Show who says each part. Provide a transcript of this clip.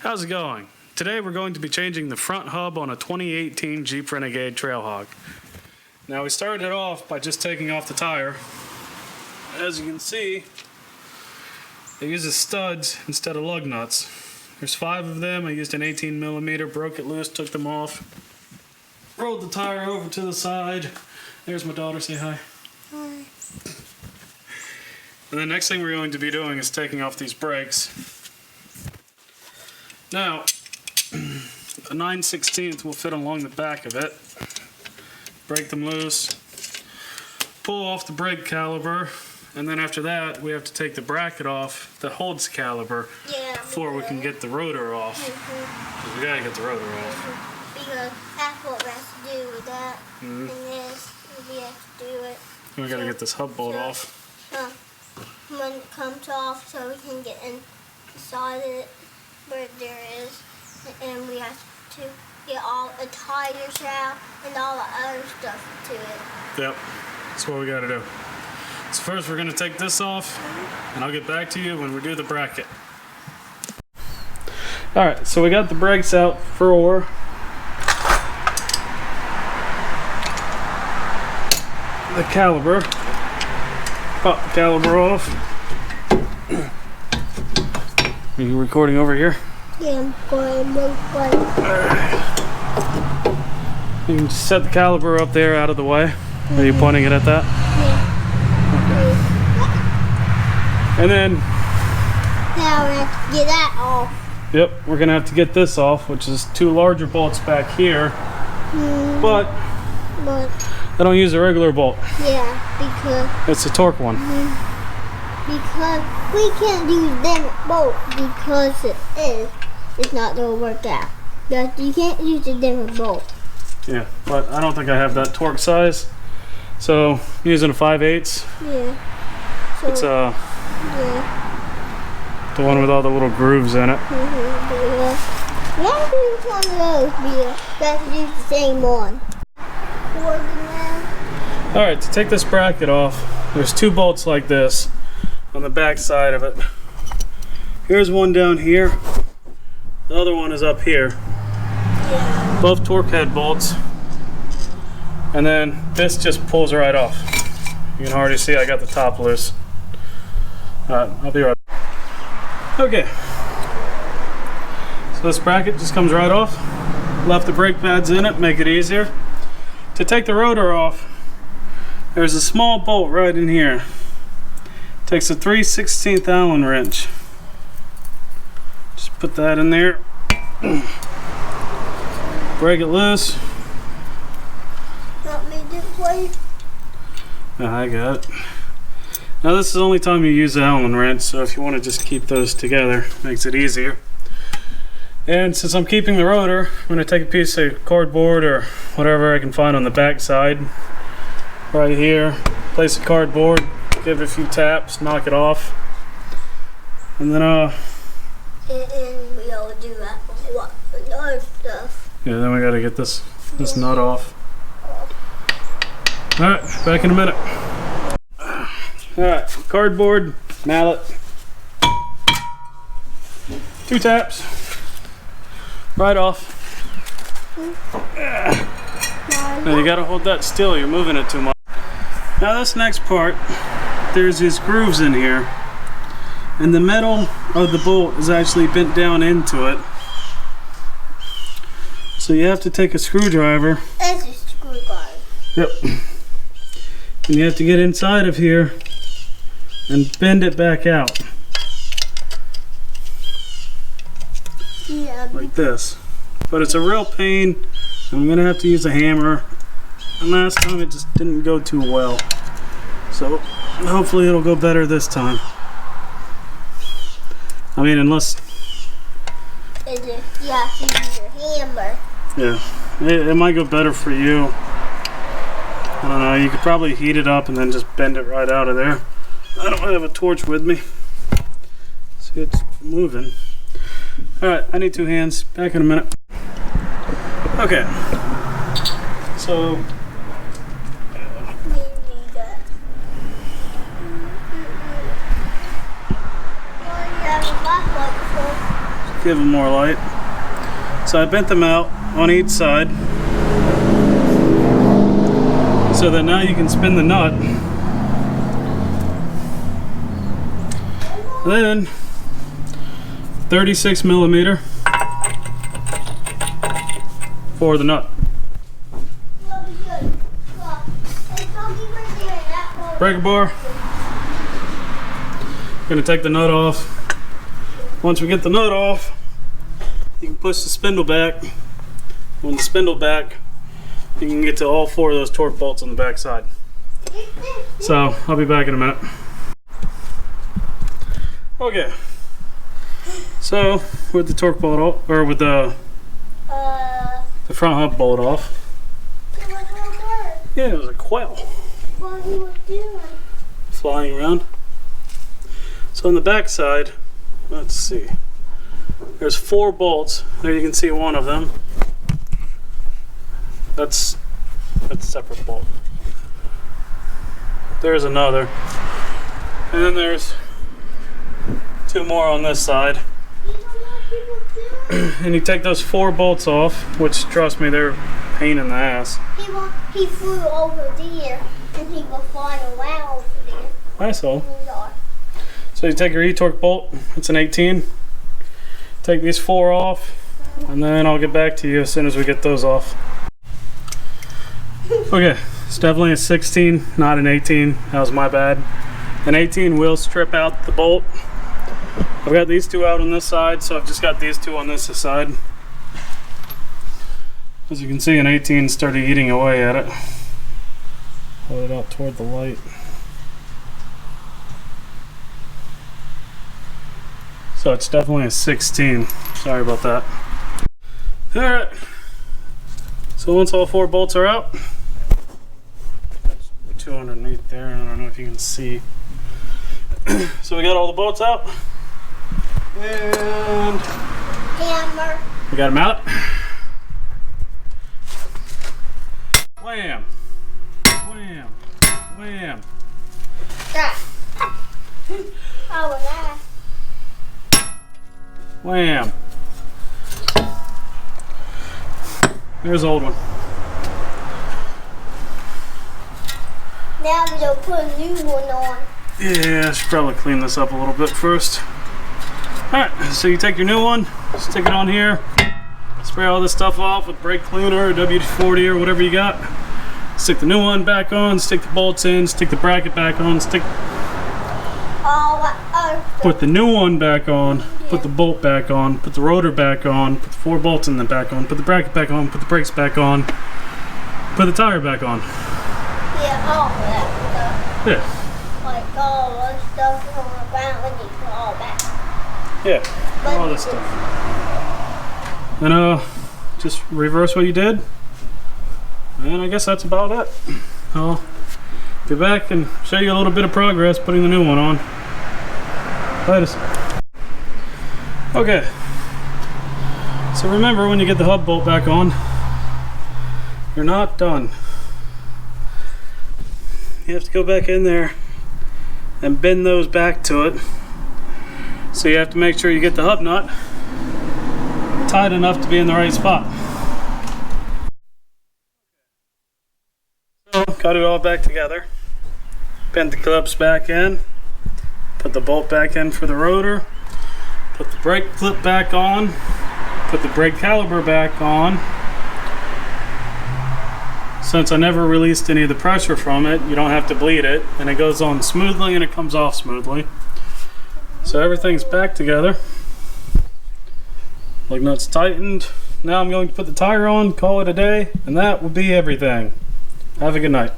Speaker 1: How's it going? Today we're going to be changing the front hub on a 2018 Jeep Renegade Trailhawk. Now we started it off by just taking off the tire. As you can see, it uses studs instead of lug nuts. There's 5 of them. I used an 18mm, broke it loose, took them off, rolled the tire over to the side. There's my daughter, say hi.
Speaker 2: Hi.
Speaker 1: And the next thing we're going to be doing is taking off these brakes. Now, a 9/16 will fit along the back of it. Break them loose, pull off the brake caliper, and then after that we have to take the bracket off that holds the caliper before we can get the rotor off. We gotta get the rotor off.
Speaker 2: Because that's what we have to do with that. And this, we have to do it.
Speaker 1: And we gotta get this hub bolt off.
Speaker 2: When it comes off, so we can get inside it where there is, and we have to get all the tires out and all the other stuff to it.
Speaker 1: Yep, that's what we gotta do. So first we're gonna take this off, and I'll get back to you when we do the bracket. Alright, so we got the brakes out for the caliper. Pop the caliper off. Are you recording over here?
Speaker 2: Yeah, I'm going both ways.
Speaker 1: You can just set the caliper up there out of the way. Are you pointing it at that?
Speaker 2: Yeah.
Speaker 1: Okay. And then...
Speaker 2: now we have to get that off.
Speaker 1: Yep, we're going to have to get this off, which is 2 larger bolts back here. But I don't use a regular bolt.
Speaker 2: Yeah, because...
Speaker 1: it's a torque one.
Speaker 2: Because we can't use them both because it's not going to work out. But you can't use a different bolt.
Speaker 1: Yeah, but I don't think I have that torque size. So I'm using a 5/8.
Speaker 2: Yeah. So,
Speaker 1: it's
Speaker 2: yeah.
Speaker 1: the one with all the little grooves in it.
Speaker 2: Yeah. Why do you use one of those? Because you have to use the same one.
Speaker 1: Alright, to take this bracket off, there's 2 bolts like this on the back side of it. Here's one down here. The other one is up here.
Speaker 2: Yeah.
Speaker 1: Both torque head bolts. And then this just pulls right off. You can already see I got the top loose. Alright, I'll be right back. Okay. So this bracket just comes right off. Left the brake pads in it, make it easier. To take the rotor off, there's a small bolt right in here. Takes a 3/16 Allen wrench. Just put that in there. Break it loose.
Speaker 2: Want me to do it for you?
Speaker 1: I got it. Now this is the only time you use the Allen wrench, so if you want to just keep those together, makes it easier. And since I'm keeping the rotor, I'm going to take a piece of cardboard or whatever I can find on the back side. Right here. Place a cardboard. Give it a few taps, knock it off, and then
Speaker 2: and we all do that with other stuff.
Speaker 1: Yeah, then we gotta get this nut off. Alright, back in a minute. Alright, cardboard, mallet, 2 taps, right off. Now you gotta hold that still, you're moving it too much. Now this next part, there's these grooves in here, and the metal of the bolt is actually bent down into it. So you have to take a screwdriver.
Speaker 2: That's a screwdriver.
Speaker 1: Yep. And you have to get inside of here and bend it back out.
Speaker 2: Yeah.
Speaker 1: Like this. But it's a real pain. I'm gonna have to use a hammer. And last time it just didn't go too well. So hopefully it'll go better this time. I mean, unless...
Speaker 2: you have to use your hammer.
Speaker 1: yeah, it might go better for you. I don't know, you could probably heat it up and then just bend it right out of there. I don't have a torch with me. See, it's moving. Alright, I need 2 hands. Back in a minute. Okay. So... give them more light. So I bent them out on each side so that now you can spin the nut. Then 36 millimeter for the nut. Breaker bar. Gonna take the nut off. Once we get the nut off, you can push the spindle back. On the spindle back, you can get to all 4 of those torque bolts on the back side. So I'll be back in a minute. Okay. So with the torque bolt off, or with the front hub bolt off. Yeah, it was a quail.
Speaker 2: What he was doing?
Speaker 1: Flying around. So on the back side, let's see. There's 4 bolts. There you can see one of them. That's a separate bolt. There's another. And then there's 2 more on this side. And you take those 4 bolts off, which trust me, they're a pain in the ass.
Speaker 2: He flew over there and he was flying around over there.
Speaker 1: I saw. So you take your E-torque bolt, it's an 18. Take these 4 off, and then I'll get back to you as soon as we get those off. Okay, it's definitely a 16, not an 18. That was my bad. An 18 will strip out the bolt. I've got these 2 out on this side, so I've just got these 2 on this side. As you can see, an 18 started eating away at it. Hold it out toward the light. So it's definitely a 16. Sorry about that. Alright. So once all 4 bolts are out, there's 2 underneath there. I don't know if you can see. So we got all the bolts out. And
Speaker 2: Hammer.
Speaker 1: we got them out. Wham! Wham! Wham!
Speaker 2: That. Oh, that.
Speaker 1: Wham! There's the old one.
Speaker 2: Now we're gonna put a new one on.
Speaker 1: Yeah, I should probably clean this up a little bit first. Alright, so you take your new one, stick it on here, spray all this stuff off with brake cleaner or WD-40 or whatever you got. Stick the new one back on, stick the bolts in, stick the bracket back on, put the new one back on, put the bolt back on, put the rotor back on, put the 4 bolts in the back on, put the bracket back on, put the brakes back on, put the tire back on.
Speaker 2: Yeah, all that stuff.
Speaker 1: Yeah.
Speaker 2: Like all the stuff on the ground when you put all back.
Speaker 1: Yeah, all this stuff. And just reverse what you did. And I guess that's about it. I'll be back and show you a little bit of progress putting the new one on. Latest. Okay. So remember, when you get the hub bolt back on, you're not done. You have to go back in there and bend those back to it. So you have to make sure you get the hub nut tight enough to be in the right spot. So got it all back together. Bend the clips back in. Put the bolt back in for the rotor. Put the brake clip back on. Put the brake caliper back on. Since I never released any of the pressure from it, you don't have to bleed it, and it goes on smoothly and it comes off smoothly. So everything's back together. Lug nuts tightened. Now I'm going to put the tire on, call it a day, and that will be everything. Have a good night.